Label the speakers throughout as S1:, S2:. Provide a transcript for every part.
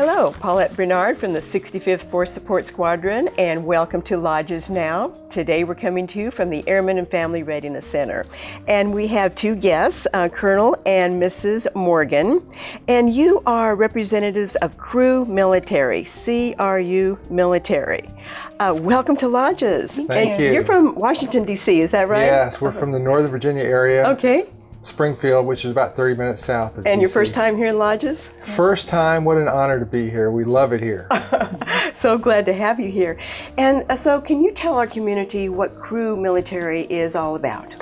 S1: Hello, Paulette Bernard from the 65th Force Support Squadron, and welcome to Lajes Now. Today we're coming to you from the Airmen and Family Readiness Center. And we have two guests, Colonel and Mrs. Morgan. And you are representatives of CRU Military, C-R-U Military. Welcome to Lajes.
S2: Thank you.
S1: You're from Washington, D.C., is that right?
S2: Yes, we're from the Northern Virginia area.
S1: Okay.
S2: Springfield, which is about 30 minutes south of
S1: And
S2: DC.
S1: your first time here in Lajes?
S2: First time. What an honor to be here. We love it here.
S1: So glad to have you here. And so can you tell our community what CRU Military is all about?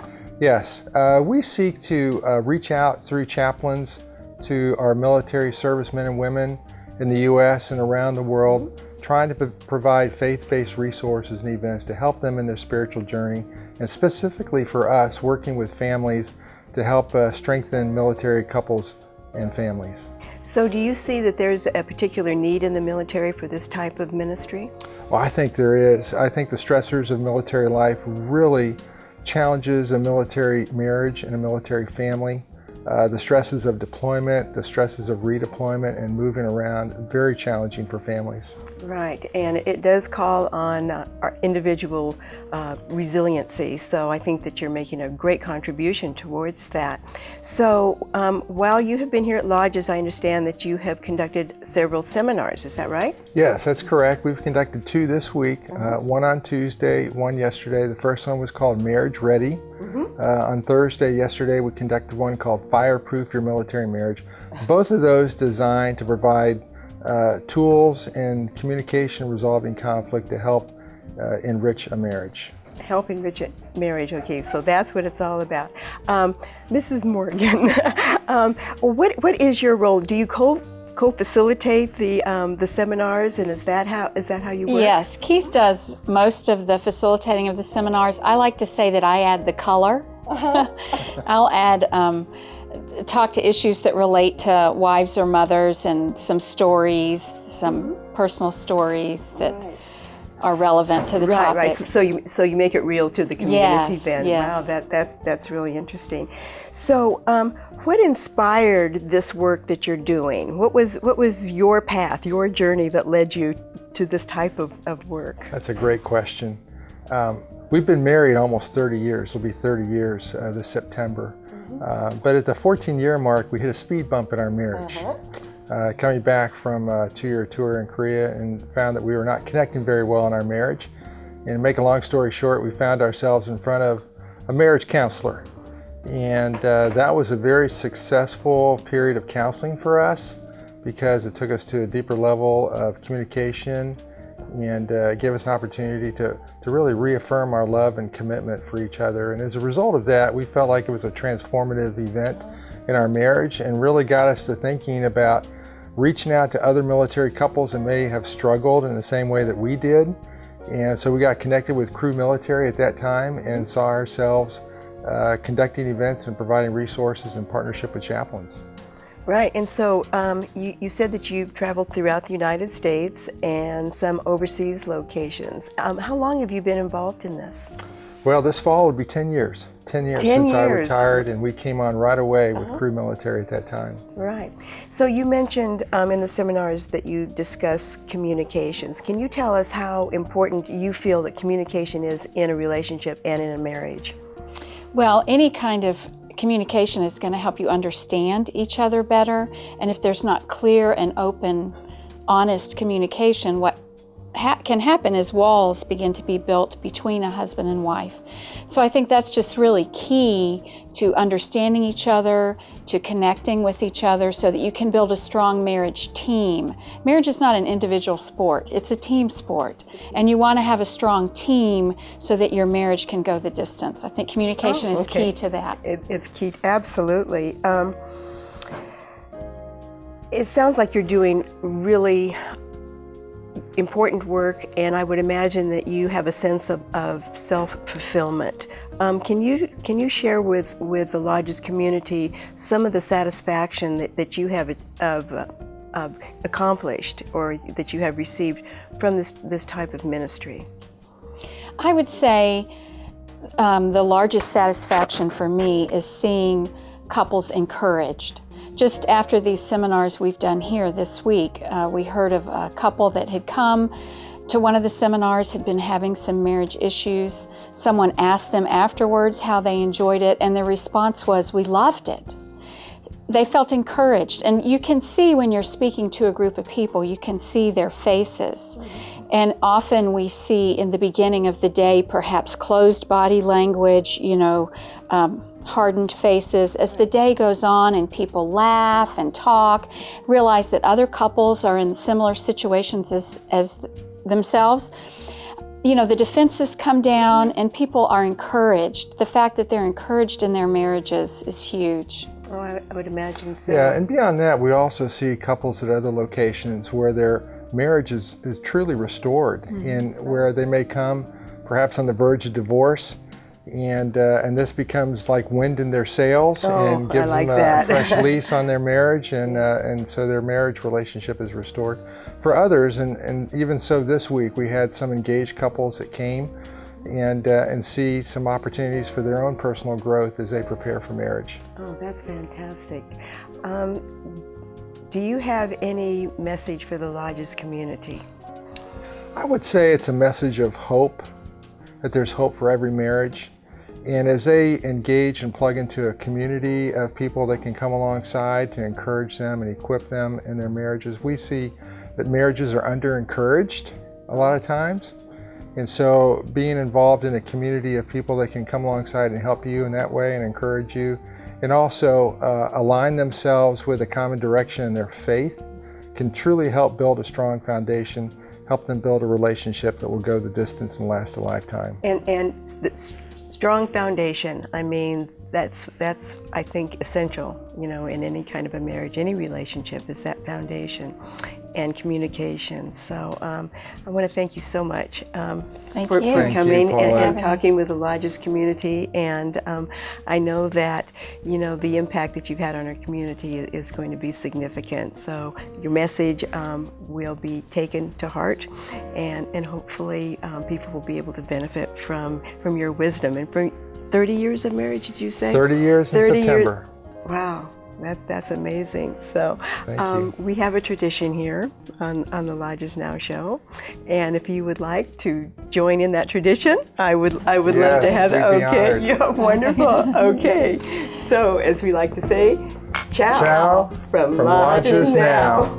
S2: Yes, we seek to reach out through chaplains to our military servicemen and women in the U.S. and around the world, trying to provide faith-based resources and events to help them in their spiritual journey, and specifically for us, working with families to help strengthen military couples and families.
S1: So do you see that there's a particular need in the military for this type of ministry?
S2: Well, I think there is. I think the stressors of military life really challenges a military marriage and a military family. The stresses of deployment, the stresses of redeployment and moving around, very challenging for families.
S1: Right, and it does call on our individual resiliency, so I think that you're making a great contribution towards that. So while you have been here at Lajes, I understand that you have conducted several seminars, is that right?
S2: Yes, that's correct. We've conducted two this week, one on Tuesday, one yesterday. The first one was called Marriage Ready. On Thursday, yesterday, we conducted one called Fireproof Your Military Marriage. Both of those designed to provide tools and communication resolving conflict to help enrich a marriage.
S1: Help enrich a marriage, okay, so that's what it's all about. Mrs. Morgan, what is your role? Do you co-facilitate the seminars, and is that how you work?
S3: Yes, Keith does most of the facilitating of the seminars. I like to say that I add the color. I'll add talk to issues that relate to wives or mothers, and some stories, some personal stories that are relevant to the topic.
S1: Right. So you make it real to the community then.
S3: Yes.
S1: Wow, that's really interesting. So what inspired this work that you're doing? What was your path, your journey that led you to this type of work?
S2: That's a great question. We've been married almost 30 years. It'll be 30 years this September. But at the 14-year mark, we hit a speed bump in our marriage. Coming back from a 2-year tour in Korea, and found that we were not connecting very well in our marriage. And to make a long story short, we found ourselves in front of a marriage counselor. And that was a very successful period of counseling for us, because it took us to a deeper level of communication and gave us an opportunity to really reaffirm our love and commitment for each other. And as a result of that, we felt like it was a transformative event in our marriage, and really got us to thinking about reaching out to other military couples that may have struggled in the same way that we did. And so we got connected with CRU Military at that time, and saw ourselves conducting events and providing resources in partnership with chaplains.
S1: Right, and so you said that you've traveled throughout the United States and some overseas locations. How long have you been involved in this?
S2: Well, this fall would be 10 years. 10 years since I retired, and we came on right away with CRU Military at that time.
S1: Right. So you mentioned in the seminars that you discuss communications. Can you tell us how important you feel that communication is in a relationship and in a marriage?
S3: Well, any kind of communication is going to help you understand each other better, and if there's not clear and open, honest communication, what can happen is walls begin to be built between a husband and wife. So I think that's just really key to understanding each other, to connecting with each other, so that you can build a strong marriage team. Marriage is not an individual sport, it's a team sport. And you want to have a strong team so that your marriage can go the distance. I think communication is key to that.
S1: It's key, absolutely. It sounds like you're doing really important work, and I would imagine that you have a sense of self-fulfillment. Can you share with the Lajes community some of the satisfaction that you have accomplished, or that you have received from this type of ministry?
S3: I would say the largest satisfaction for me is seeing couples encouraged just after these seminars we've done here this week, we heard of a couple that had come to one of the seminars, had been having some marriage issues. Someone asked them afterwards how they enjoyed it, and their response was, "We loved it." They felt encouraged, and you can see when you're speaking to a group of people, you can see their faces. And often we see in the beginning of the day perhaps closed body language, hardened faces. As the day goes on and people laugh and talk, realize that other couples are in similar situations as themselves, the defenses come down and people are encouraged. The fact that they're encouraged in their marriages is huge.
S1: Oh, I would imagine so.
S2: Yeah, and beyond that, we also see couples at other locations where their marriage is truly restored, and where they may come perhaps on the verge of divorce, and this becomes like wind in their sails, and gives them a fresh lease on their marriage, and so their marriage relationship is restored. For others, and even so this week, we had some engaged couples that came and see some opportunities for their own personal growth as they prepare for marriage.
S1: Oh, that's fantastic. Do you have any message for the Lajes community?
S2: I would say it's a message of hope, that there's hope for every marriage. And as they engage and plug into a community of people that can come alongside to encourage them and equip them in their marriages, we see that marriages are under-encouraged a lot of times. And so being involved in a community of people that can come alongside and help you in that way and encourage you, and also align themselves with a common direction in their faith, can truly help build a strong foundation, help them build a relationship that will go the distance and last a lifetime.
S1: And the strong foundation, I mean, that's I think essential, in any kind of a marriage, any relationship, is that foundation and communication. So I want to thank you so much for coming and talking with the Lajes community. And I know that the impact that you've had on our community is going to be significant. So your message will be taken to heart, and hopefully people will be able to benefit from your wisdom. And from 30 years of marriage, did you say?
S2: 30 years in September.
S1: Wow. That's amazing. So we have a tradition here on the Lajes Now show, and if you would like to join in that tradition, I would love to have it. Okay, yeah, wonderful. Okay, so as we like to say, ciao,
S2: Ciao
S1: from
S2: Lajes Now.